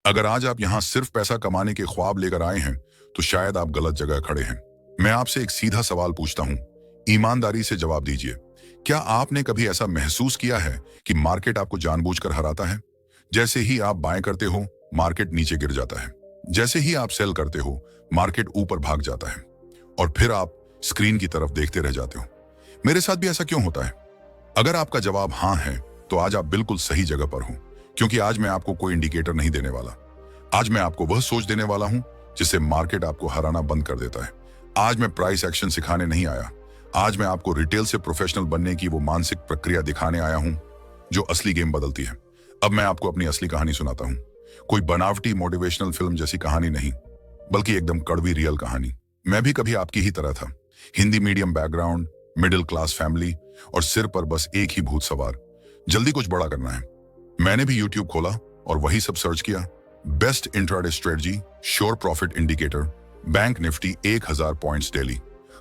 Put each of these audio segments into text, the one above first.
अगर आज आप यहाँ सिर्फ पैसा कमाने के ख्वाब लेकर आए हैं, तो शायद आप गलत जगह खड़े हैं। मैं आपसे एक सीधा सवाल पूछता हूँ, ईमानदारी से जवाब दीजिए। क्या आपने कभी ऐसा महसूस किया है कि मार्केट आपको जानबूझकर हराता है? जैसे ही आप बाएं करते हो, मार्केट नीचे गिर जाता है। जैसे ही आप सेल करते हो, मार्केट ऊपर भाग जाता है और फिर आप स्क्रीन की तरफ देखते रह जाते हो। मेरे साथ भी ऐसा क्यों होता है? अगर आपका जवाब हाँ है, तो आज आप बिल्कुल सही जगह पर हो, क्योंकि आज मैं आपको कोई इंडिकेटर नहीं देने वाला। आज मैं आपको वह सोच देने वाला हूं जिससे मार्केट आपको हराना बंद कर देता है। आज मैं प्राइस एक्शन सिखाने नहीं आया। आज मैं आपको रिटेल से प्रोफेशनल बनने की वो मानसिक प्रक्रिया दिखाने आया हूं जो असली गेम बदलती है। अब मैं आपको अपनी असली कहानी सुनाता हूं। कोई बनावटी मोटिवेशनल फिल्म जैसी कहानी नहीं, बल्कि एकदम कड़वी रियल कहानी। मैं भी कभी आपकी ही तरह था। Hindi medium background, middle class family और सिर पर बस एक ही भूत सवार, जल्दी कुछ बड़ा करना है। मैंने भी यूट्यूब खोला और वही सब सर्च किया। Best intraday strategy, sure profit indicator, bank Nifty 1000 points daily.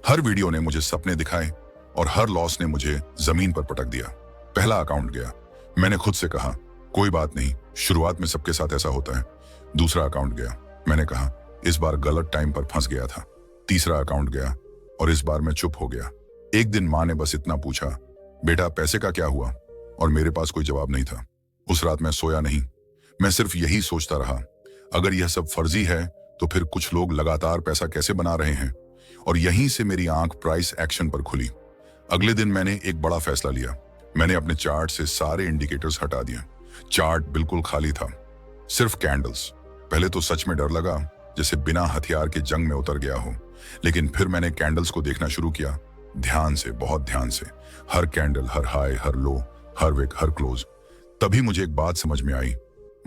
हर वीडियो ने मुझे सपने दिखाए और हर लॉस ने मुझे जमीन पर पटक दिया। पहला अकाउंट गया। मैंने खुद से कहा, कोई बात नहीं, शुरुआत में सबके साथ ऐसा होता है। दूसरा अकाउंट गया। मैंने कहा, इस बार गलत टाइम पर फंस गया था। तीसरा अकाउंट गया और इस बार मैं चुप हो गया। एक दिन माँ ने बस इतना पूछा, बेटा पैसे का क्या हुआ? और मेरे पास कोई जवाब नहीं था। उस रात मैं सोया नहीं। मैं सिर्फ यही सोचता रहा, अगर यह सब फर्जी है तो फिर कुछ लोग लगातार पैसा कैसे बना रहे हैं? और यहीं से मेरी आंख प्राइस एक्शन पर खुली। अगले दिन मैंने एक बड़ा फैसला लिया। मैंने अपने चार्ट से सारे इंडिकेटर्स हटा दिए। चार्ट बिल्कुल खाली था, सिर्फ कैंडल्स। पहले तो सच में डर लगा, जैसे बिना हथियार के जंग में उतर गया हो। लेकिन फिर मैंने कैंडल्स को देखना शुरू किया, ध्यान से, बहुत ध्यान से। हर कैंडल, हर हाई, हर लो, हर विक, हर क्लोज। तभी मुझे एक बात समझ में आई,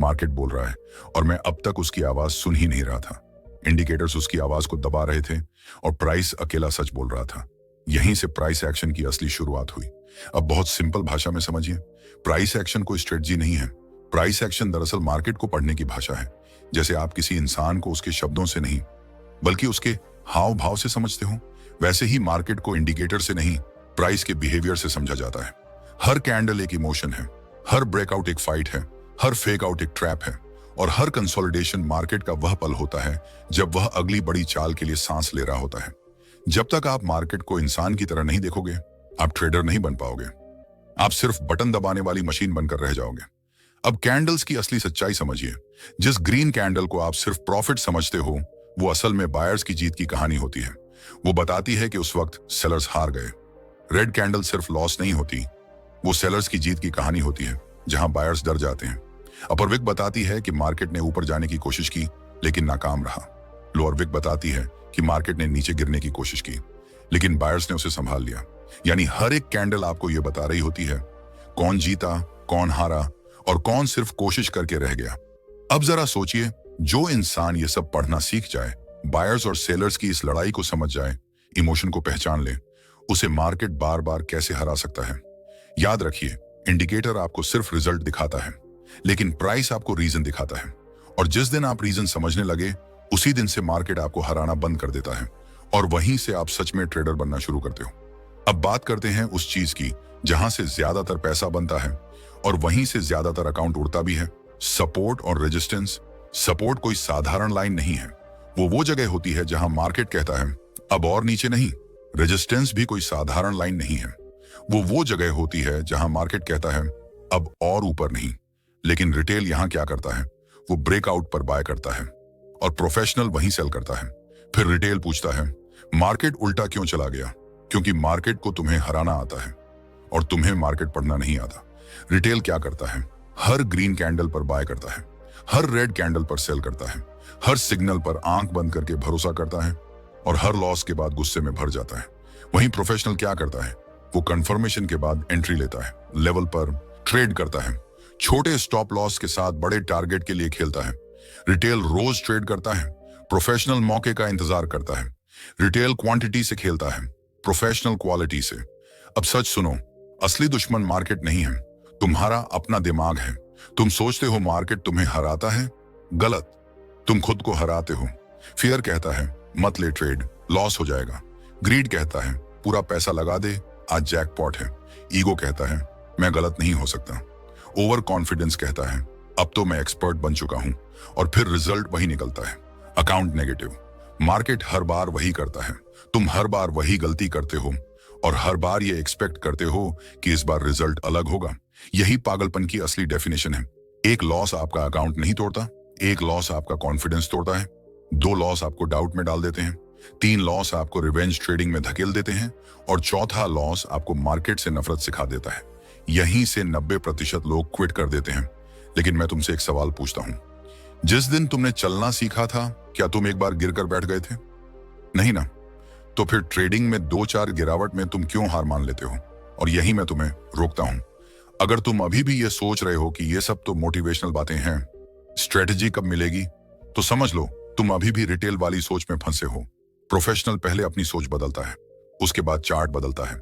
मार्केट बोल रहा है और मैं अब तक उसकी आवाज सुन ही नहीं रहा था। इंडिकेटर्स उसकी आवाज को दबा रहे थे और प्राइस अकेला सच बोल रहा था। यहीं से प्राइस एक्शन की असली शुरुआत हुई। अब बहुत सिंपल भाषा में समझिए, प्राइस एक्शन कोई स्ट्रेटजी नहीं है। प्राइस एक्शन दरअसल मार्केट को पढ़ने की भाषा है। जैसे आप किसी इंसान को उसके शब्दों से नहीं, बल्कि उसके हाव भाव से समझते हो, वैसे ही मार्केट को इंडिकेटर से नहीं, प्राइस के बिहेवियर से समझा जाता है। हर कैंडल एक इमोशन है, हर ब्रेकआउट एक फाइट है, हर फेक आउट एक ट्रैप है और हर कंसोलिडेशन मार्केट का वह पल होता है जब वह अगली बड़ी चाल के लिए सांस ले रहा होता है। जब तक आप मार्केट को इंसान की तरह नहीं देखोगे, आप ट्रेडर नहीं बन पाओगे। आप सिर्फ बटन दबाने वाली मशीन बनकर रह जाओगे। अब कैंडल्स की असली सच्चाई समझिए। जिस ग्रीन कैंडल को आप सिर्फ प्रॉफिट समझते हो, वो असल में बायर्स की जीत की कहानी होती है। वो बताती है कि उस वक्त सेलर्स हार गए। रेड कैंडल सिर्फ लॉस नहीं होती, वो सेलर्स की जीत की कहानी होती है, जहां बायर्स डर जाते हैं। अपर विक बताती है कि मार्केट ने ऊपर जाने की कोशिश की लेकिन नाकाम रहा। लोअर विक बताती है कि मार्केट ने नीचे गिरने की कोशिश की लेकिन बायर्स ने उसे संभाल लिया। यानी हर एक कैंडल आपको यह बता रही होती है कौन जीता, कौन हारा और कौन सिर्फ कोशिश करके रह गया। अब जरा सोचिए, जो इंसान ये सब पढ़ना सीख जाए, बायर्स और सेलर्स की इस लड़ाई को समझ जाए, इमोशन को पहचान ले, उसे मार्केट बार बार कैसे हरा सकता है। याद रखिए, इंडिकेटर आपको सिर्फ रिजल्ट दिखाता है, लेकिन प्राइस आपको रीजन दिखाता है। और जिस दिन आप रीजन समझने लगे, उसी दिन से मार्केट आपको हराना बंद कर देता है और वहीं से आप सच में ट्रेडर बनना शुरू करते हो। अब बात करते हैं उस चीज की जहां से ज्यादातर पैसा बनता है और वहीं से ज्यादातर अकाउंट उड़ता भी है, सपोर्ट और रेजिस्टेंस। सपोर्ट कोई साधारण लाइन नहीं है, वो जगह होती है जहां मार्केट कहता है अब और नीचे नहीं। रेजिस्टेंस भी कोई साधारण लाइन नहीं है, वो जगह होती है जहां मार्केट कहता है अब और ऊपर नहीं। लेकिन रिटेल यहां क्या करता है, वो ब्रेकआउट पर बाय करता है और प्रोफेशनल वहीं सेल करता है। फिर रिटेल पूछता है मार्केट उल्टा क्यों चला गया? क्योंकि मार्केट को तुम्हें हराना आता है और तुम्हें मार्केट पढ़ना नहीं आता। रिटेल क्या करता है, हर ग्रीन कैंडल पर बाय करता है, हर रेड कैंडल पर सेल करता है, हर सिग्नल पर आंख बंद करके भरोसा करता है और हर लॉस के बाद गुस्से में भर जाता है। वहीं प्रोफेशनल क्या करता है, वो कंफर्मेशन के बाद एंट्री लेता है, लेवल पर ट्रेड करता है, छोटे स्टॉप लॉस के साथ बड़े टारगेट के लिए खेलता है। रिटेल रोज ट्रेड करता है, प्रोफेशनल मौके का इंतजार करता है। रिटेल क्वांटिटी से खेलता है, प्रोफेशनल क्वालिटी से। अब सच सुनो, असली दुश्मन मार्केट नहीं है, तुम्हारा अपना दिमाग है। तुम सोचते हो मार्केट तुम्हें हराता है, गलत, तुम खुद को हराते हो। फियर कहता है मत ले ट्रेड, लॉस हो जाएगा। ग्रीड कहता है पूरा पैसा लगा दे, आज जैकपॉट है। ईगो कहता है मैं गलत नहीं हो सकता। ओवर कॉन्फिडेंस कहता है अब तो मैं एक्सपर्ट बन चुका हूं, और फिर रिजल्ट वही निकलता है, अकाउंट नेगेटिव। मार्केट हर बार वही करता है, तुम हर बार वही गलती करते हो और हर बार ये एक्सपेक्ट करते हो कि इस बार रिजल्ट अलग होगा। यही पागलपन की असली डेफिनेशन है। एक लॉस आपका अकाउंट नहीं तोड़ता, एक लॉस आपका कॉन्फिडेंस तोड़ता है, 2 लॉस आपको डाउट में डाल देते हैं, 3 लॉस आपको रिवेंज ट्रेडिंग में धकेल देते हैं और चौथा लॉस आपको मार्केट से नफरत सिखा देता है। यहीं से 90% लोग क्विट कर देते हैं। लेकिन मैं तुमसे एक सवाल पूछता हूं, जिस दिन तुमने चलना सीखा था, क्या तुम एक बार गिरकर बैठ गए थे? नहीं ना। तो फिर ट्रेडिंग में 2-4 गिरावट में तुम क्यों हार मान लेते हो? और यही मैं तुम्हें रोकता हूं। अगर तुम अभी भी ये सोच रहे हो कि ये सब तो मोटिवेशनल बातें हैं, स्ट्रेटजी कब मिलेगी, तो समझ लो तुम अभी भी रिटेल वाली सोच में फंसे हो। प्रोफेशनल पहले अपनी सोच बदलता है, उसके बाद चार्ट बदलता है,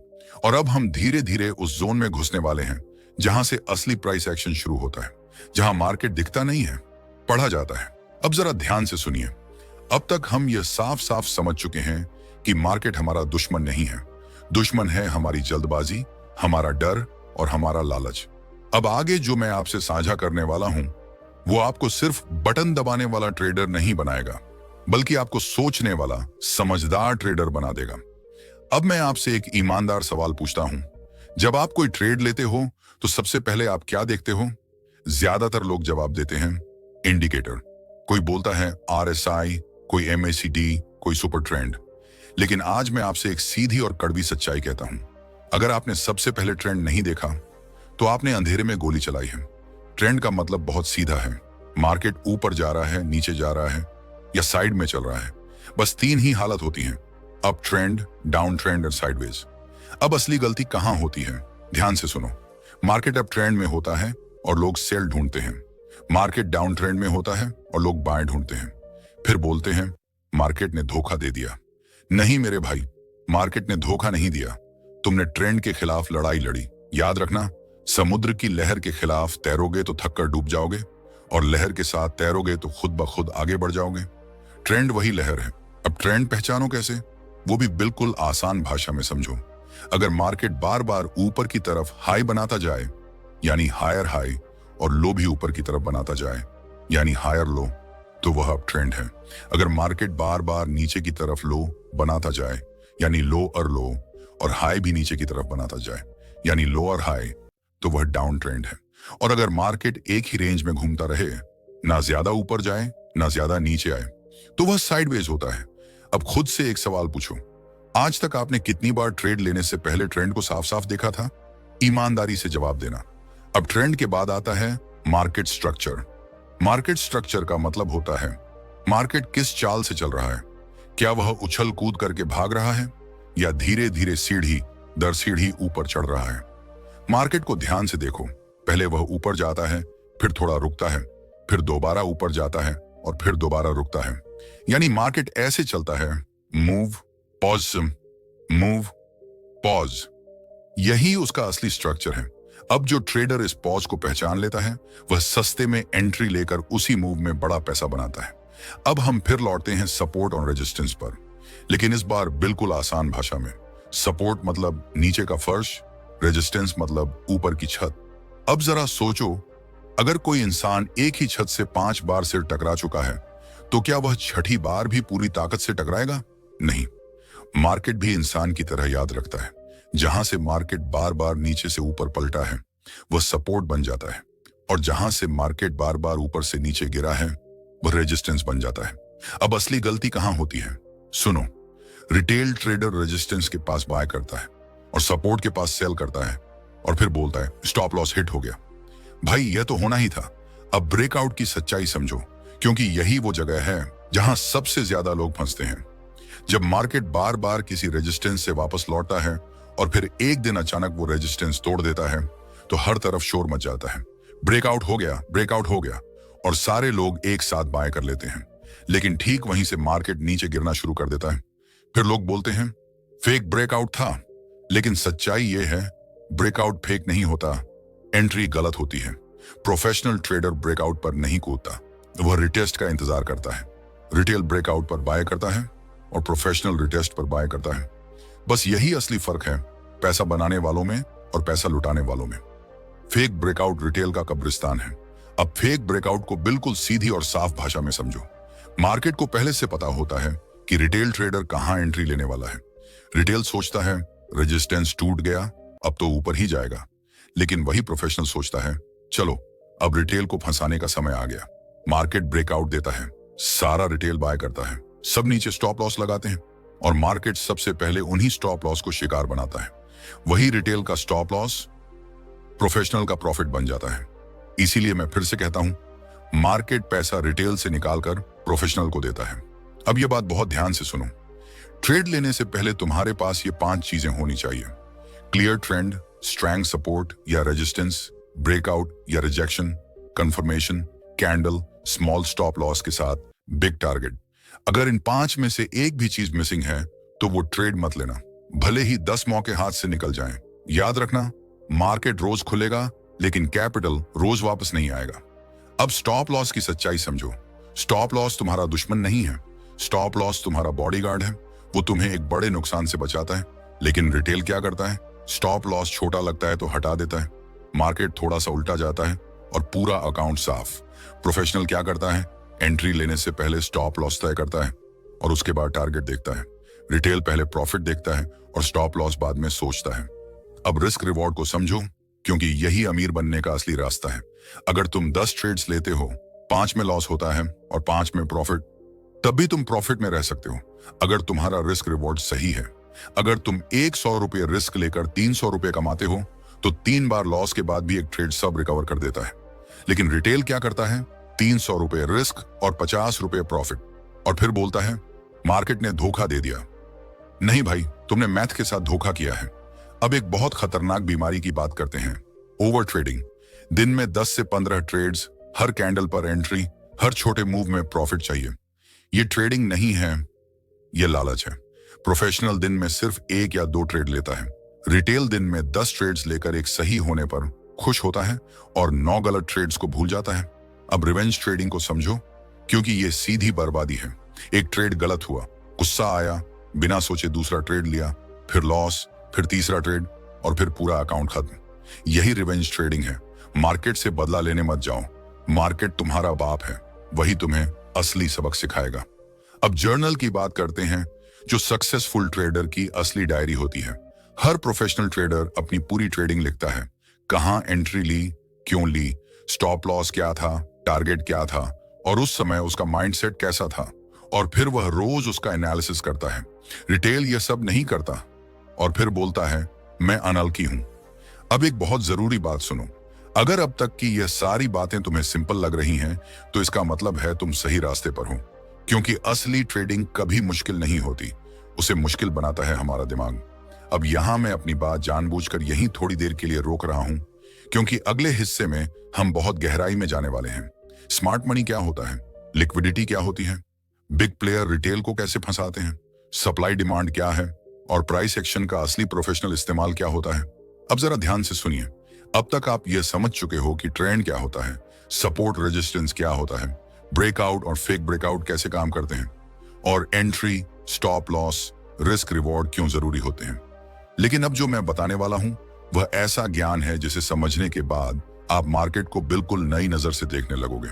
और अब हम धीरे धीरे उस जोन में घुसने वाले हैं जहां से असली प्राइस एक्शन शुरू होता है, जहां मार्केट दिखता नहीं है, पढ़ा जाता है। अब जरा ध्यान से सुनिए। अब तक हम ये साफ साफ समझ चुके हैं कि मार्केट हमारा दुश्मन नहीं है। दुश्मन है हमारी जल्दबाजी, हमारा डर और हमारा लालच। अब आगे जो मैं आपसे साझा करने वाला हूं, वो आपको सिर्फ बटन दबाने वाला ट्रेडर नहीं बनाएगा, बल्कि आपको सोचने वाला समझदार ट्रेडर बना देगा। अब मैं आपसे एक ईमानदार सवाल पूछता हूं, जब आप कोई ट्रेड लेते हो तो सबसे पहले आप क्या देखते हो? ज्यादातर लोग जवाब देते हैं इंडिकेटर। कोई बोलता है RSI, कोई MACD, कोई सुपर ट्रेंड। लेकिन आज मैं आपसे एक सीधी और कड़वी सच्चाई कहता हूं, अगर आपने सबसे पहले ट्रेंड नहीं देखा तो आपने अंधेरे में गोली चलाई है। ट्रेंड का मतलब बहुत सीधा है, मार्केट ऊपर जा रहा है, नीचे जा रहा है या साइड में चल रहा है। बस 3 ही हालत होती हैं, अप ट्रेंड, डाउन ट्रेंड और साइडवेज। अब असली गलती कहां होती है? ध्यान से सुनो। मार्केट अप ट्रेंड में होता है और लोग सेल ढूंढते हैं, मार्केट डाउन ट्रेंड में होता है और लोग बाय ढूंढते हैं, फिर बोलते हैं मार्केट ने धोखा दे दिया। नहीं मेरे भाई, मार्केट ने धोखा नहीं दिया, तुमने ट्रेंड के खिलाफ लड़ाई लड़ी। याद रखना, समुद्र की लहर के खिलाफ तैरोगे तो थक कर डूब जाओगे और लहर के साथ तैरोगे तो खुद ब खुद आगे बढ़ जाओगे। ट्रेंड वही लहर है। अब ट्रेंड पहचानो कैसे? वो भी बिल्कुल आसान भाषा में समझो। अगर मार्केट बार बार ऊपर की तरफ हाई बनाता जाए, यानी हायर हाई, और लो भी ऊपर की तरफ बनाता जाए, यानी हायर लो, तो वह अप ट्रेंड है। अगर मार्केट बार बार नीचे की तरफ लो बनाता जाए, यानी लोअर लो, और हाई भी नीचे की तरफ बनाता जाए, यानी लोअर हाई, तो वह डाउन ट्रेंड है। और अगर मार्केट एक ही रेंज में घूमता रहे, ना ज्यादा ऊपर जाए ना ज्यादा नीचे आए, तो वह साइडवेज होता है। अब खुद से एक सवाल पूछो, आज तक आपने कितनी बार ट्रेड लेने से पहले ट्रेंड को साफ साफ देखा था? ईमानदारी से जवाब देना। अब ट्रेंड के बाद आता है मार्केट स्ट्रक्चर। मार्केट स्ट्रक्चर का मतलब होता है मार्केट किस चाल से चल रहा है। क्या वह उछल कूद करके भाग रहा है या धीरे धीरे सीढ़ी दर सीढ़ी ऊपर चढ़ रहा है? मार्केट को ध्यान से देखो। पहले वह ऊपर जाता है, फिर थोड़ा रुकता है, फिर दोबारा ऊपर जाता है और फिर दोबारा रुकता है। यानी मार्केट ऐसे चलता है, मूव पॉज मूव पॉज। यही उसका असली स्ट्रक्चर है। अब जो ट्रेडर इस पॉज को पहचान लेता है, वह सस्ते में एंट्री लेकर उसी मूव में बड़ा पैसा बनाता है। अब हम फिर लौटते हैं सपोर्ट और रेजिस्टेंस पर, लेकिन इस बार बिल्कुल आसान भाषा में। सपोर्ट मतलब नीचे का फर्श, रेजिस्टेंस मतलब ऊपर की छत। अब जरा सोचो, अगर कोई इंसान एक ही छत से 5 बार सिर टकरा चुका है, तो क्या वह छठी बार भी पूरी ताकत से टकराएगा? नहीं। मार्केट भी इंसान की तरह याद रखता है। जहां से मार्केट बार बार नीचे से ऊपर पलटा है, वह सपोर्ट बन जाता है, और जहां से मार्केट बार बार ऊपर से नीचे गिरा है, वह रेजिस्टेंस बन जाता है। अब असली गलती कहां होती है? सुनो, रिटेल ट्रेडर रेजिस्टेंस के पास बाय करता है और सपोर्ट के पास सेल करता है और फिर बोलता है स्टॉप लॉस हिट हो गया। भाई, यह तो होना ही था। अब ब्रेकआउट की सच्चाई समझो, क्योंकि यही वो जगह है जहां सबसे ज्यादा लोग फंसते हैं। जब मार्केट बार बार किसी रेजिस्टेंस से वापस लौटता है और फिर एक दिन अचानक वो रेजिस्टेंस तोड़ देता है, तो हर तरफ शोर मच जाता है, ब्रेकआउट हो गया, ब्रेकआउट हो गया, और सारे लोग एक साथ बाय कर लेते हैं। लेकिन ठीक वहीं से मार्केट नीचे गिरना शुरू कर देता है। फिर लोग बोलते हैं फेक ब्रेकआउट था, लेकिन सच्चाई यह है ब्रेकआउट फेक नहीं होता, एंट्री गलत होती है। प्रोफेशनल ट्रेडर ब्रेकआउट पर नहीं कूदता, वह रिटेस्ट का इंतजार करता है। रिटेल ब्रेकआउट पर बाय करता है और प्रोफेशनल रिटेस्ट पर बाय करता है। बस यही असली फर्क है पैसा बनाने वालों में और पैसा लुटाने वालों में। फेक ब्रेकआउट रिटेल का कब्रिस्तान है, अब फेक ब्रेकआउट को बिल्कुल सीधी और साफ भाषा में समझो। मार्केट को पहले से पता होता है कि रिटेल ट्रेडर कहां एंट्री लेने वाला है। रिटेल सोचता है रेजिस्टेंस टूट गया, अब तो ऊपर ही जाएगा। लेकिन वही प्रोफेशनल सोचता है चलो अब रिटेल को फंसाने का समय आ गया। मार्केट ब्रेकआउट देता है, सारा रिटेल बाय करता है, सब नीचे स्टॉप लॉस लगाते हैं और मार्केट सबसे पहले उन्हीं स्टॉप लॉस को शिकार बनाता है। वही रिटेल का स्टॉप लॉस प्रोफेशनल का प्रॉफिट बन जाता है। इसीलिए मैं फिर से कहता हूं, मार्केट पैसा रिटेल से निकालकर प्रोफेशनल को देता है। अब यह बात बहुत ध्यान से सुनो। ट्रेड लेने से पहले तुम्हारे पास ये 5 चीजें होनी चाहिए। क्लियर ट्रेंड, स्ट्रॉन्ग सपोर्ट या रेजिस्टेंस, ब्रेकआउट या rejection, confirmation, candle, small stop loss के साथ बिग टारगेट। अगर इन 5 में से एक भी चीज मिसिंग है तो वो ट्रेड मत लेना, भले ही 10 मौके हाथ से निकल जाएं। याद रखना, मार्केट रोज खुलेगा लेकिन कैपिटल रोज वापस नहीं आएगा। अब स्टॉप लॉस की सच्चाई समझो। स्टॉप लॉस तुम्हारा दुश्मन नहीं है, स्टॉप लॉस तुम्हारा बॉडीगार्ड है। वो तुम्हें एक बड़े नुकसान से बचाता है। लेकिन रिटेल क्या करता है? स्टॉप लॉस छोटा लगता है तो हटा देता है, मार्केट थोड़ा सा उल्टा जाता है और पूरा अकाउंट साफ। प्रोफेशनल क्या करता है? एंट्री लेने से पहले स्टॉप लॉस तय करता है और उसके बाद टारगेट देखता है। रिटेल पहले प्रॉफिट देखता है और स्टॉप लॉस बाद में सोचता है। अब रिस्क रिवॉर्ड को समझो, क्योंकि यही अमीर बनने का असली रास्ता है। अगर तुम 10 ट्रेड्स लेते हो, 5 में लॉस होता है और 5 में प्रॉफिट, तब भी तुम प्रॉफिट में रह सकते हो अगर तुम्हारा रिस्क रिवॉर्ड सही है। अगर तुम 100 रुपये रिस्क लेकर 300 रुपये कमाते हो तो 3 बार लॉस के बाद भी एक ट्रेड सब रिकवर कर देता है। लेकिन रिटेल क्या करता है? 300 रुपये रिस्क और 50 रुपये प्रॉफिट, और फिर बोलता है मार्केट ने धोखा दे दिया। नहीं भाई, तुमने मैथ के साथ धोखा किया है। अब एक बहुत खतरनाक बीमारी की बात करते हैं, ओवर ट्रेडिंग। दिन में 10 से 15 ट्रेड्स, हर कैंडल पर एंट्री, हर छोटे मूव में प्रॉफिट चाहिए। ये ट्रेडिंग नहीं है, ये लालच है। प्रोफेशनल दिन में सिर्फ 1 या 2 ट्रेड लेता है। रिटेल दिन में 10 ट्रेड्स लेकर एक सही होने पर खुश होता है और 9 गलत ट्रेड्स को भूल जाता है। अब रिवेंज ट्रेडिंग को समझो, क्योंकि ये सीधी बर्बादी है। एक ट्रेड गलत हुआ, गुस्सा आया, बिना सोचे दूसरा ट्रेड लिया, फिर लॉस, फिर तीसरा ट्रेड और फिर पूरा अकाउंट खत्म। यही रिवेंज ट्रेडिंग है। मार्केट से बदला लेने मत जाओ, मार्केट तुम्हारा बाप है, वही तुम्हें असली सबक सिखाएगा। अब जर्नल की बात करते हैं, जो सक्सेसफुल ट्रेडर की असली डायरी होती है। हर प्रोफेशनल ट्रेडर अपनी पूरी ट्रेडिंग लिखता है। कहां एंट्री ली, क्यों ली, स्टॉप लॉस क्या था, टारगेट क्या था और उस समय उसका माइंडसेट कैसा था, और फिर वह रोज उसका एनालिसिस करता है। रिटेल यह सब नहीं करता और फिर बोलता है मैं अनलकी हूं। अब एक बहुत जरूरी बात सुनो, अगर अब तक की यह सारी बातें तुम्हें सिंपल लग रही हैं तो इसका मतलब है तुम सही रास्ते पर हो, क्योंकि असली ट्रेडिंग कभी मुश्किल नहीं होती, उसे मुश्किल बनाता है हमारा दिमाग। अब यहां मैं अपनी बात जानबूझकर यहीं थोड़ी देर के लिए रोक रहा हूं, क्योंकि अगले हिस्से में हम बहुत गहराई में जाने वाले हैं। स्मार्ट मनी क्या होता है, लिक्विडिटी क्या होती है, बिग प्लेयर रिटेल को कैसे फंसाते हैं, सप्लाई डिमांड क्या है और प्राइस एक्शन का असली प्रोफेशनल इस्तेमाल क्या होता है। अब जरा ध्यान से सुनिए। अब तक आप यह समझ चुके हो कि ट्रेंड क्या होता है, सपोर्ट रेजिस्टेंस क्या होता है, ब्रेकआउट और फेक ब्रेकआउट कैसे काम करते हैं, और entry, stop loss, risk reward क्यों जरूरी होते हैं। लेकिन अब जो मैं बताने वाला हूं वह ऐसा ज्ञान है जिसे समझने के बाद आप मार्केट को बिल्कुल नई नजर से देखने लगोगे।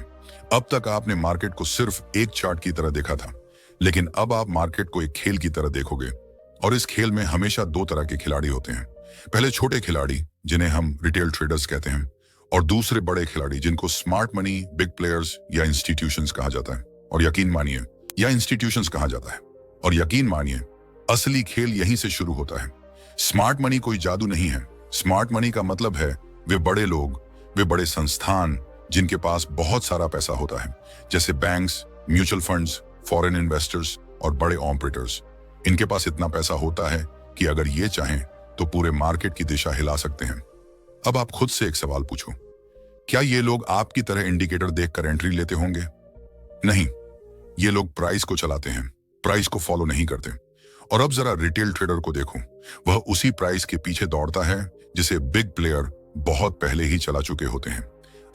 अब तक आपने मार्केट को सिर्फ एक चार्ट की तरह देखा था, लेकिन अब आप मार्केट को एक खेल की तरह देखोगे। और इस खेल में हमेशा 2 तरह के खिलाड़ी होते हैं। पहले छोटे खिलाड़ी, जिन्हें हम रिटेल ट्रेडर्स कहते हैं, और दूसरे बड़े खिलाड़ी, जिनको स्मार्ट मनी, बिग प्लेयर्स या इंस्टीट्यूशंस कहा जाता है। और यकीन मानिए, या इंस्टीट्यूशंस कहा जाता है, और यकीन मानिए असली खेल यहीं से शुरू होता है। स्मार्ट मनी कोई जादू नहीं है। स्मार्ट मनी का मतलब है वे बड़े लोग, वे बड़े संस्थान जिनके पास बहुत सारा पैसा होता है, जैसे banks, mutual funds, foreign investors और बड़े ऑपरेटर्स। इनके पास इतना पैसा होता है कि अगर ये चाहें तो पूरे मार्केट की दिशा हिला सकते हैं। अब आप खुद से एक सवाल पूछो, क्या ये लोग आपकी तरह इंडिकेटर देखकर एंट्री लेते होंगे? नहीं, ये लोग प्राइस को चलाते हैं, प्राइस को फॉलो नहीं करते। और अब जरा रिटेल ट्रेडर को देखो, वह उसी प्राइस के पीछे दौड़ता है जिसे बिग प्लेयर बहुत पहले ही चला चुके होते हैं।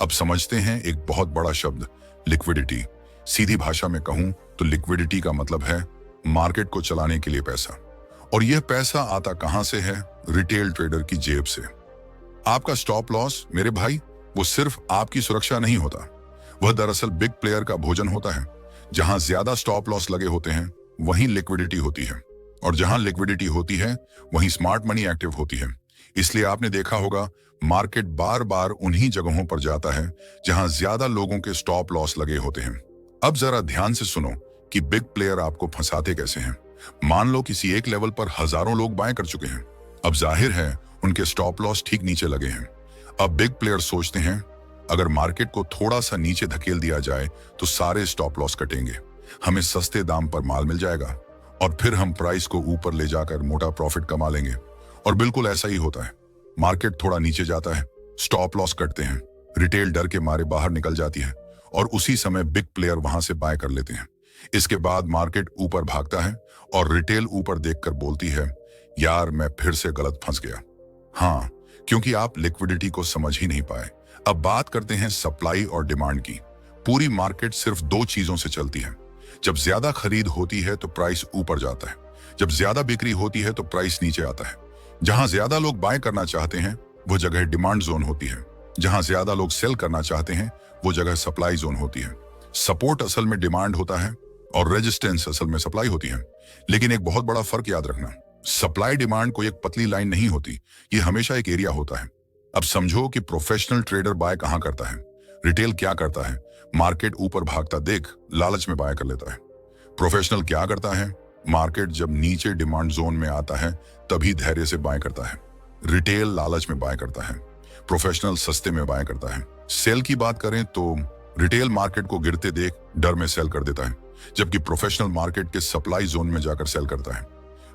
अब समझते हैं एक बहुत बड़ा शब्द, लिक्विडिटी। सीधी भाषा में कहूं तो लिक्विडिटी का मतलब है मार्केट को चलाने के लिए पैसा। और यह पैसा आता कहां से है? रिटेल ट्रेडर की जेब से। आपका स्टॉप लॉस मेरे भाई वो सिर्फ आपकी सुरक्षा नहीं होता, वह दरअसल बिग प्लेयर का भोजन होता है। जहां ज्यादा स्टॉप लॉस लगे होते हैं वहीं लिक्विडिटी होती है, और जहां लिक्विडिटी होती है वहीं स्मार्ट मनी एक्टिव होती है। इसलिए आपने देखा होगा मार्केट बार बार उन्हीं जगहों पर जाता है जहां ज्यादा लोगों के स्टॉप लॉस लगे होते हैं। अब जरा ध्यान से सुनो कि बिग प्लेयर आपको फंसाते कैसे हैं। मान लो किसी एक लेवल पर हजारों लोग बाय कर चुके हैं। अब जाहिर है उनके स्टॉप लॉस ठीक नीचे लगे हैं। अब बिग प्लेयर सोचते हैं अगर मार्केट को थोड़ा सा नीचे धकेल दिया जाए तो सारे स्टॉप लॉस कटेंगे, हमें सस्ते दाम पर माल मिल जाएगा और फिर हम प्राइस को ऊपर ले जाकर मोटा प्रॉफिट कमा लेंगे। और बिल्कुल ऐसा ही होता है। मार्केट थोड़ा नीचे जाता है, स्टॉप लॉस कटते हैं, रिटेल डर के मारे बाहर निकल जाती है और उसी समय बिग प्लेयर वहां से बाय कर लेते हैं। इसके बाद मार्केट ऊपर भागता है और रिटेल ऊपर देखकर बोलती है यार मैं फिर से गलत फंस गया। हाँ, क्योंकि आप लिक्विडिटी को समझ ही नहीं पाए। अब बात करते हैं सप्लाई और डिमांड की। पूरी मार्केट सिर्फ दो चीजों से चलती है। जब ज्यादा खरीद होती है तो प्राइस ऊपर जाता है, जब ज्यादा बिक्री होती है तो प्राइस नीचे आता है। जहां ज्यादा लोग बाय करना चाहते हैं वो जगह डिमांड जोन होती है, जहां ज्यादा लोग सेल करना चाहते हैं वो जगह सप्लाई जोन होती है। सपोर्ट असल में डिमांड होता है और रेजिस्टेंस असल में सप्लाई होती है। लेकिन एक बहुत बड़ा फर्क याद रखना, सप्लाई डिमांड को एक पतली लाइन नहीं होती, ये हमेशा एक एरिया होता है। अब समझो कि प्रोफेशनल ट्रेडर बाय कहां करता है, रिटेल क्या करता है, मार्केट ऊपर भागता देख लालच में बाय कर लेता है। प्रोफेशनल क्या करता है, मार्केट जब नीचे डिमांड जोन में आता है तभी धैर्य से बाय करता है। रिटेल लालच में बाय करता है, प्रोफेशनल सस्ते में बाय करता है। सेल की बात करें तो रिटेल मार्केट को गिरते देख डर में सेल कर देता है, जबकि प्रोफेशनल मार्केट के सप्लाई जोन में जाकर सेल करता है।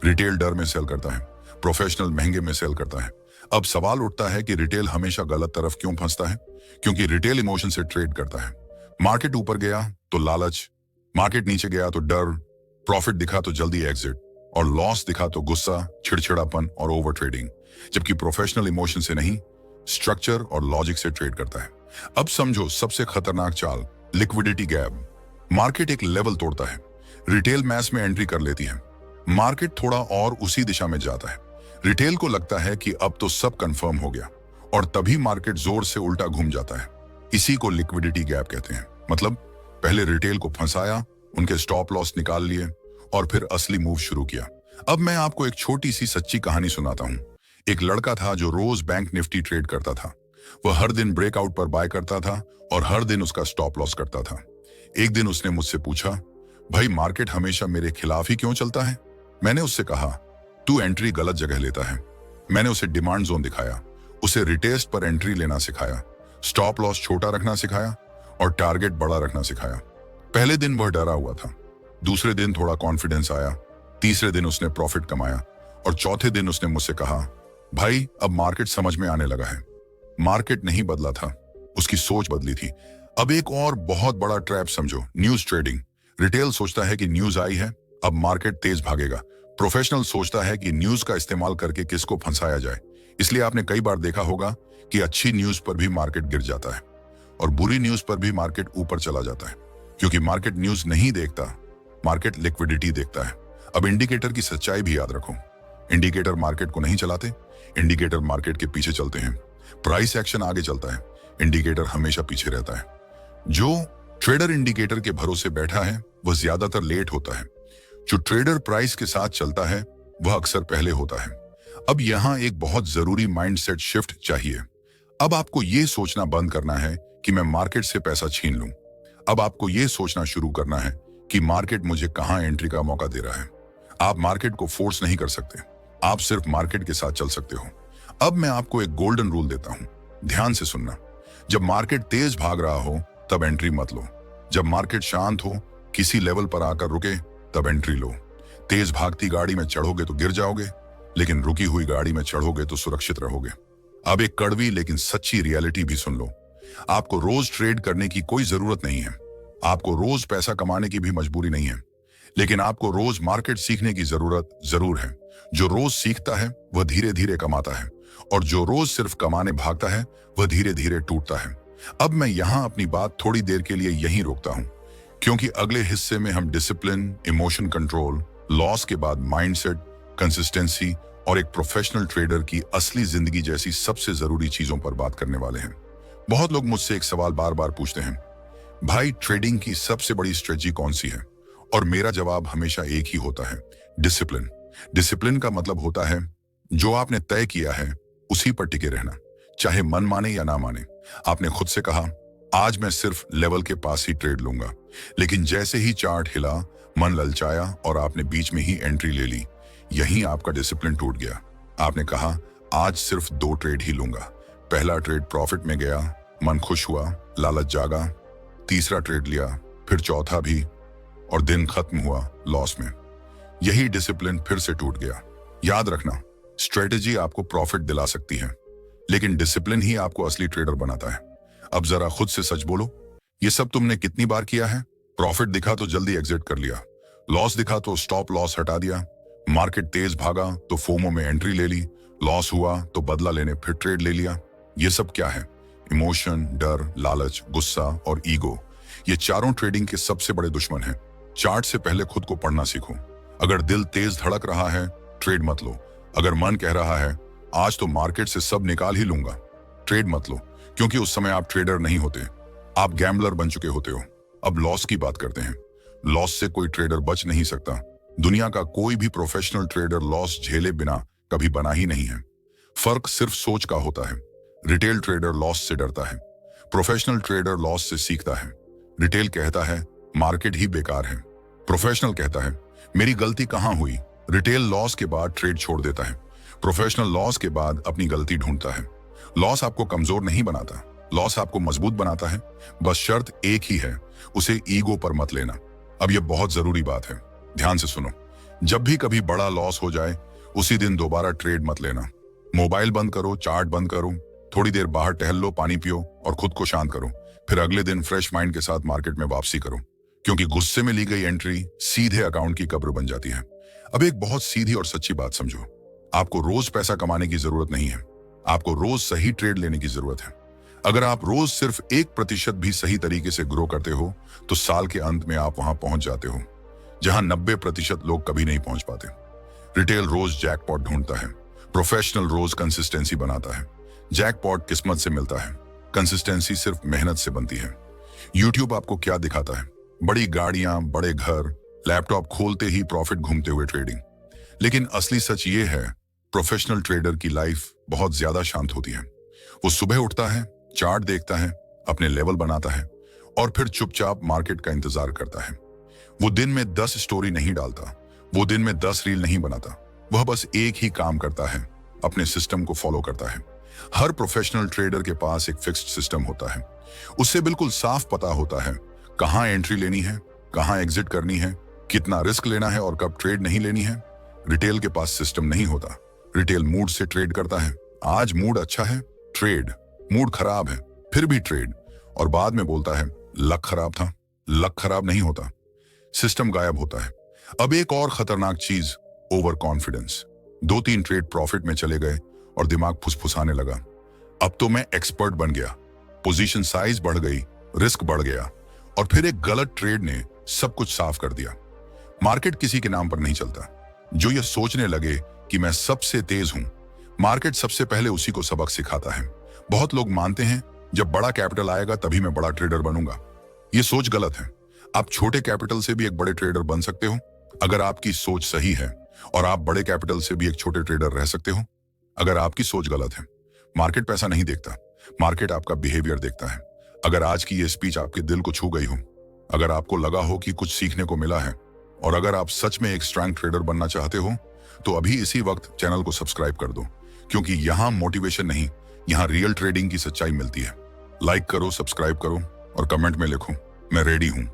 रिटेल डर में सेल करता है, प्रोफेशनल महंगे में सेल करता है। अब सवाल उठता है कि रिटेल हमेशा गलत तरफ क्यों फंसता है? क्योंकि रिटेल इमोशन से ट्रेड करता है। मार्केट ऊपर गया तो लालच, मार्केट नीचे गया तो डर, प्रॉफिट दिखा तो जल्दी एग्जिट और लॉस दिखा तो गुस्सा, चिड़चिड़ापन और ओवर ट्रेडिंग। जबकि प्रोफेशनल इमोशन से नहीं, स्ट्रक्चर और लॉजिक से ट्रेड करता है। अब समझो सबसे खतरनाक चाल, लिक्विडिटी गैप। मार्केट एक लेवल तोड़ता है, रिटेल मैस में एंट्री कर लेती है, मार्केट थोड़ा और उसी दिशा में जाता है। रिटेल को लगता है कि अब तो सब कंफर्म हो गया और तभी मार्केट जोर से उल्टा घूम जाता है। इसी को लिक्विडिटी गैप कहते हैं। मतलब पहले रिटेल को फंसाया, उनके स्टॉप लॉस निकाल लिए और फिर असली मूव शुरू किया। अब मैं आपको एक छोटी सी सच्ची कहानी सुनाता हूँ। एक लड़का था जो रोज बैंक निफ्टी ट्रेड करता था। वह हर दिन ब्रेकआउट पर बाय करता था और हर दिन उसका स्टॉप लॉस करता था। एक दिन उसने मुझसे पूछा, भाई मार्केट हमेशा मेरे खिलाफ ही क्यों चलता है? मैंने उससे कहा, तू एंट्री गलत जगह लेता है। मैंने उसे डिमांड जोन दिखाया, उसे रिटेस्ट पर एंट्री लेना सिखाया, स्टॉप लॉस छोटा रखना सिखाया और टारगेट बड़ा रखना सिखाया। पहले दिन वह डरा हुआ था, दूसरे दिन थोड़ा कॉन्फिडेंस आया, तीसरे दिन उसने प्रॉफिट कमाया और चौथे दिन उसने मुझसे कहा, भाई अब मार्केट समझ में आने लगा है। मार्केट नहीं बदला था, उसकी सोच बदली थी। अब एक और बहुत बड़ा ट्रैप समझो, न्यूज ट्रेडिंग। रिटेल सोचता है कि न्यूज आई है, अब मार्केट तेज भागेगा। प्रोफेशनल सोचता है कि न्यूज का इस्तेमाल करके किसको फंसाया जाए। इसलिए आपने कई बार देखा होगा कि अच्छी न्यूज पर भी मार्केट गिर जाता है और बुरी न्यूज पर भी मार्केट ऊपर चला जाता है, क्योंकि मार्केट न्यूज नहीं देखता, मार्केट लिक्विडिटी देखता है। अब इंडिकेटर की सच्चाई भी याद रखो, इंडिकेटर मार्केट को नहीं चलाते, इंडिकेटर मार्केट के पीछे चलते हैं। प्राइस एक्शन आगे चलता है, इंडिकेटर हमेशा पीछे रहता है। जो ट्रेडर इंडिकेटर के भरोसे बैठा है वह ज्यादातर लेट होता है, जो ट्रेडर प्राइस के साथ चलता है वह अक्सर पहले होता है। अब यहां एक बहुत जरूरी माइंडसेट शिफ्ट चाहिए। अब आपको यह सोचना बंद करना है कि मैं मार्केट से पैसा छीन लूं। अब आपको यह सोचना शुरू करना है कि मार्केट मुझे कहां एंट्री का मौका दे रहा है। आप मार्केट को फोर्स नहीं कर सकते, आप सिर्फ मार्केट के साथ चल सकते हो। अब मैं आपको एक गोल्डन रूल देता हूं, ध्यान से सुनना। जब मार्केट तेज भाग रहा हो तब एंट्री मत लो। जब मार्केट शांत हो, किसी लेवल पर आकर रुके, तब एंट्री लो। तेज भागती गाड़ी में चढ़ोगे तो गिर जाओगे, लेकिन रुकी हुई गाड़ी में चढ़ोगे तो सुरक्षित रहोगे। अब एक कड़वी लेकिन सच्ची रियलिटी भी सुन लो। आपको रोज ट्रेड करने की कोई जरूरत नहीं है, आपको रोज पैसा कमाने की भी मजबूरी नहीं है, लेकिन आपको रोज मार्केट सीखने की जरूरत जरूर है। जो रोज सीखता है वह धीरे धीरे कमाता है और जो रोज सिर्फ कमाने भागता है वह धीरे धीरे टूटता है। अब मैं यहां अपनी बात थोड़ी देर के लिए यहीं रोकता हूं, क्योंकि अगले हिस्से में हम डिसिप्लिन, इमोशन कंट्रोल, लॉस के बाद माइंडसेट, कंसिस्टेंसी और एक प्रोफेशनल ट्रेडर की असली जिंदगी जैसी सबसे जरूरी चीजों पर बात करने वाले हैं। बहुत लोग मुझसे एक सवाल बार बार पूछते हैं, भाई ट्रेडिंग की सबसे बड़ी स्ट्रेटजी कौन सी है? और मेरा जवाब हमेशा एक ही होता है, डिसिप्लिन। डिसिप्लिन का मतलब होता है जो आपने तय किया है उसी पर टिके रहना, चाहे मन माने या ना माने। आपने खुद से कहा आज मैं सिर्फ लेवल के पास ही ट्रेड लूंगा, लेकिन जैसे ही चार्ट हिला मन ललचाया और आपने बीच में ही एंट्री ले ली। यहीं आपका डिसिप्लिन टूट गया। आपने कहा आज सिर्फ 2 ट्रेड ही लूंगा। पहला ट्रेड प्रॉफिट में गया, मन खुश हुआ, लालच जागा। तीसरा ट्रेड लिया, फिर चौथा भी, और दिन खत्म हुआ लॉस में। यही डिसिप्लिन फिर से टूट गया। याद रखना, स्ट्रेटेजी आपको प्रॉफिट दिला सकती है, लेकिन डिसिप्लिन ही आपको असली ट्रेडर बनाता है। अब जरा खुद से सच बोलो, ये सब तुमने कितनी बार किया है? प्रॉफिट दिखा तो जल्दी एग्जिट कर लिया, लॉस दिखा तो स्टॉप लॉस हटा दिया, मार्केट तेज भागा तो फोमो में एंट्री ले ली, लॉस हुआ तो बदला लेने फिर ट्रेड ले लिया। ये सब क्या है? इमोशन, डर, लालच, गुस्सा और ईगो। ये चारों ट्रेडिंग के सबसे बड़े दुश्मन हैं। चार्ट से पहले खुद को पढ़ना सीखो। अगर दिल तेज धड़क रहा है ट्रेड मत लो। अगर मन कह रहा है आज तो मार्केट से सब निकाल ही लूंगा, ट्रेड मत लो, क्योंकि उस समय आप ट्रेडर नहीं होते, आप गैम्बलर बन चुके होते हो। अब लॉस की बात करते हैं। लॉस से कोई ट्रेडर बच नहीं सकता। दुनिया का कोई भी प्रोफेशनल ट्रेडर लॉस झेले बिना कभी बना ही नहीं है। फर्क सिर्फ सोच का होता है। रिटेल ट्रेडर लॉस से डरता है, प्रोफेशनल ट्रेडर लॉस से सीखता है। रिटेल कहता है मार्केट ही बेकार है, प्रोफेशनल कहता है मेरी गलती कहां हुई। रिटेल लॉस के बाद ट्रेड छोड़ देता है, प्रोफेशनल लॉस के बाद अपनी गलती ढूंढता है। लॉस आपको कमजोर नहीं बनाता, लॉस आपको मजबूत बनाता है। बस शर्त एक ही है, उसे ईगो पर मत लेना। अब यह बहुत जरूरी बात है, ध्यान से सुनो। जब भी कभी बड़ा लॉस हो जाए उसी दिन दोबारा ट्रेड मत लेना। मोबाइल बंद करो, चार्ट बंद करो, थोड़ी देर बाहर टहल लो, पानी पियो और खुद को शांत करो। फिर अगले दिन फ्रेश माइंड के साथ मार्केट में वापसी करो, क्योंकि गुस्से में ली गई एंट्री सीधे अकाउंट की कब्र बन जाती है। अब एक बहुत सीधी और सच्ची बात समझो, आपको रोज पैसा कमाने की जरूरत नहीं है, आपको रोज सही ट्रेड लेने की जरूरत है। अगर आप रोज सिर्फ 1% भी सही तरीके से ग्रो करते हो तो साल के अंत में आप वहां पहुंच जाते हो जहां 90% लोग कभी नहीं पहुंच पाते। रिटेल रोज जैकपॉट ढूंढता है, प्रोफेशनल रोज कंसिस्टेंसी बनाता है। जैकपॉट किस्मत से मिलता है, कंसिस्टेंसी सिर्फ मेहनत से बनती है। यूट्यूब आपको क्या दिखाता है? बड़ी गाड़ियां, बड़े घर, लैपटॉप खोलते ही प्रॉफिट घूमते हुए ट्रेडिंग। लेकिन असली सच ये है, प्रोफेशनल ट्रेडर की लाइफ बहुत ज्यादा शांत होती है। वो सुबह उठता है, चार्ट देखता है, अपने लेवल बनाता है और फिर चुपचाप मार्केट का इंतजार करता है। वो दिन में 10 स्टोरी नहीं डालता, वो दिन में 10 रील नहीं बनाता। वह बस एक ही काम करता है, अपने सिस्टम को फॉलो करता है। हर प्रोफेशनल ट्रेडर के पास एक फिक्स्ड सिस्टम होता है। उससे बिल्कुल साफ पता होता है कहां एंट्री लेनी है, कहां एग्जिट करनी है, कितना रिस्क लेना है और कब ट्रेड नहीं लेनी है। रिटेल के पास सिस्टम नहीं होता। रिटेल मूड से ट्रेड करता है। आज मूड अच्छा है, ट्रेड। मूड खराब है, फिर भी ट्रेड। और बाद में बोलता है लक खराब था। लक खराब नहीं होता, सिस्टम गायब होता है। अब एक और खतरनाक चीज, ओवर कॉन्फिडेंस। 2-3 ट्रेड प्रॉफिट में चले गए और दिमाग फुसफुसाने लगा, अब तो मैं एक्सपर्ट बन गया। पोजीशन साइज बढ़ गई, रिस्क बढ़ गया और फिर एक गलत ट्रेड ने सब कुछ साफ कर दिया। मार्केट किसी के नाम पर नहीं चलता। जो ये सोचने लगे कि मैं सबसे तेज हूं, मार्केट सबसे पहले उसी को सबक सिखाता है। बहुत लोग मानते हैं जब बड़ा कैपिटल आएगा तभी मैं बड़ा ट्रेडर बनूंगा। ये सोच गलत है। आप छोटे कैपिटल से भी एक बड़े ट्रेडर बन सकते हो अगर आपकी सोच सही है, और आप बड़े कैपिटल से भी एक छोटे ट्रेडर रह सकते हो अगर आपकी सोच गलत है। मार्केट पैसा नहीं देखता, मार्केट आपका बिहेवियर देखता है। अगर आज की ये स्पीच आपके दिल को छू गई हो, अगर आपको लगा हो कि कुछ सीखने को मिला है, और अगर आप सच में एक स्ट्रांग ट्रेडर बनना चाहते हो तो अभी इसी वक्त चैनल को सब्सक्राइब कर दो, क्योंकि यहां मोटिवेशन नहीं, यहां रियल ट्रेडिंग की सच्चाई मिलती है। लाइक करो, सब्सक्राइब करो और कमेंट में लिखो मैं रेडी हूं।